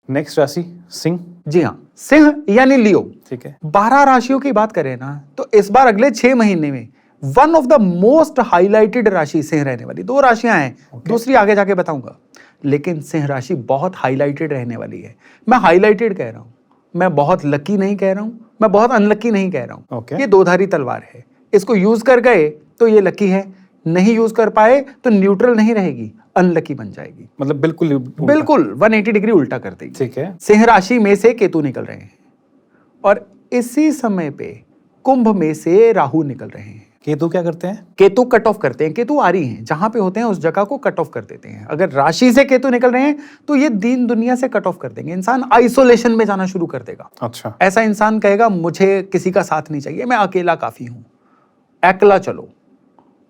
Next राशि सिंह। जी हाँ, सिंह यानी लियो। ठीक है। 12 राशियों की बात करें ना तो इस बार अगले 6 महीने में one of the most highlighted राशि सिंह रहने वाली। 2 राशियां हैं, दूसरी आगे जाके बताऊंगा, लेकिन सिंह राशि बहुत हाईलाइटेड रहने वाली है। मैं हाईलाइटेड कह रहा हूं, मैं बहुत लकी नहीं कह रहा हूं, मैं बहुत अनलकी नहीं कह रहा हूं। ये 2धारी तलवार है, इसको यूज कर गए तो ये लकी है, नहीं यूज कर पाए तो न्यूट्रल नहीं रहेगी, अनलकी बन जाएगी। मतलब बिल्कुल 180 डिग्री उल्टा कर देगी। ठीक है। सिंह राशि में से केतु निकल रहे हैं और इसी समय पे कुंभ में से राहु निकल रहे हैं। केतु क्या करते हैं? केतु कट ऑफ करते हैं। केतु आरी हैं, जहां पे होते हैं उस जगह को कट ऑफ कर देते हैं। अगर राशि से केतु निकल रहे हैं तो ये दीन दुनिया से कट ऑफ कर देंगे, इंसान आइसोलेशन में जाना शुरू कर देगा। अच्छा। ऐसा इंसान कहेगा मुझे किसी का साथ नहीं चाहिए, मैं अकेला काफी हूं, अकेला चलो।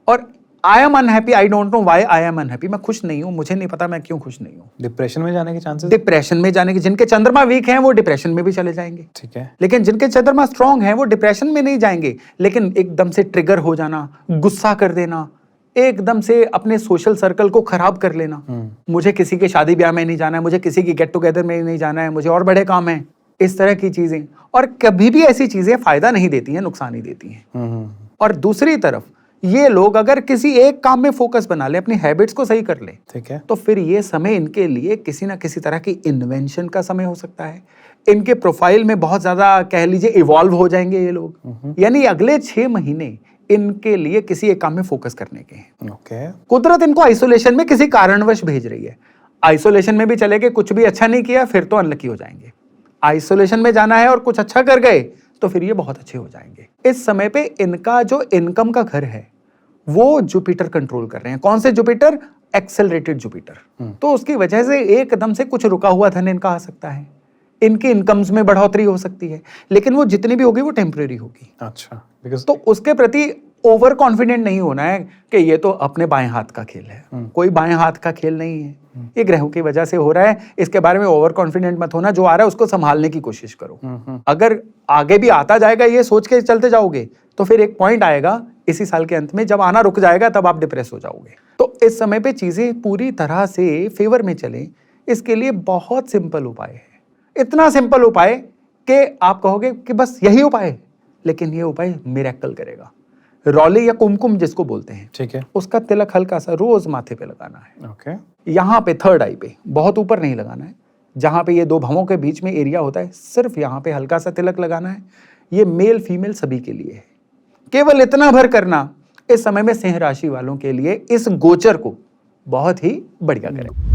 और I am unhappy, I don't know why I am unhappy, मैं खुश नहीं हूं, मुझे नहीं पता मैं क्यों खुश नहीं हूं। डिप्रेशन में जाने के चांसेस? डिप्रेशन में जाने के, जिनके चंद्रमा वीक हैं वो डिप्रेशन में भी चले जाएंगे। ठीक है। लेकिन जिनके चंद्रमा स्ट्रांग हैं वो डिप्रेशन में नहीं जाएंगे, लेकिन एकदम से ट्रिगर हो जाना, गुस्सा कर देना, एकदम से अपने सोशल सर्कल को खराब कर लेना, मुझे किसी के शादी ब्याह में नहीं जाना है, मुझे किसी की गेट टुगेदर में नहीं जाना है, मुझे और बड़े काम है, इस तरह की चीजें। और कभी भी ऐसी चीजें फायदा नहीं देती हैं, नुकसान ही देती हैं। और दूसरी तरफ ये लोग अगर किसी एक काम में फोकस बना ले, अपनी हैबिट्स को सही कर ले, ठीक है, तो फिर ये समय इनके लिए किसी ना किसी तरह की इन्वेंशन का समय हो सकता है। इनके प्रोफाइल में बहुत ज्यादा कह लीजिए इवॉल्व हो जाएंगे ये लोग। यानी अगले 6 महीने इनके लिए किसी एक काम में फोकस करने के हैं। ओके। कुदरत इनको आइसोलेशन में किसी कारणवश भेज रही है। आइसोलेशन में भी चले गए, कुछ भी अच्छा नहीं किया, फिर तो अनलकी हो जाएंगे। आइसोलेशन में जाना है और कुछ अच्छा कर गए तो फिर ये बहुत अच्छे हो जाएंगे। इस समय पे इनका जो इनकम का घर है वो जुपिटर कंट्रोल कर रहे हैं। कौन से जुपिटर? Accelerated Jupiter. तो उसकी वजह से एकदम से कुछ रुका हुआ धन इनका आ सकता है, इनकी इनकम्स में बढ़ोतरी हो सकती है, लेकिन वो जितनी भी होगी वो टेम्परेरी होगी। अच्छा। तो उसके प्रति ओवर कॉन्फिडेंट नहीं होना है कि ये तो अपने बाएं हाथ का खेल है। कोई बाएं हाथ का खेल नहीं है, ये ग्रहों की वजह से हो रहा है। इसके बारे में ओवर कॉन्फिडेंट मत होना, जो आ रहा है उसको संभालने की कोशिश करो। अगर आगे भी आता जाएगा ये सोच के चलते जाओगे तो फिर एक पॉइंट आएगा इसी साल के अंत में, जब आना रुक जाएगा तब आप डिप्रेस हो जाओगे। तो इस समय पे चीजें पूरी तरह से फेवर में चलें, इसके लिए बहुत सिंपल उपाय है। इतना सिंपल उपाय कि आप कहोगे कि बस यही उपाय है, लेकिन ये उपाय मिरेकल करेगा। रौली या कुमकुम जिसको बोलते हैं, ठीक है, उसका तिलक हल्का सा रोज माथे पे लगाना है। ओके। यहाँ पे थर्ड आई पे, बहुत ऊपर नहीं लगाना है, जहां पे ये 2 भवों के बीच में एरिया होता है, सिर्फ यहाँ पे हल्का सा तिलक लगाना है। ये मेल फीमेल सभी के लिए है, केवल इतना भर करना इस समय में सिंह राशि वालों के लिए इस गोचर को बहुत ही बढ़िया करेगा।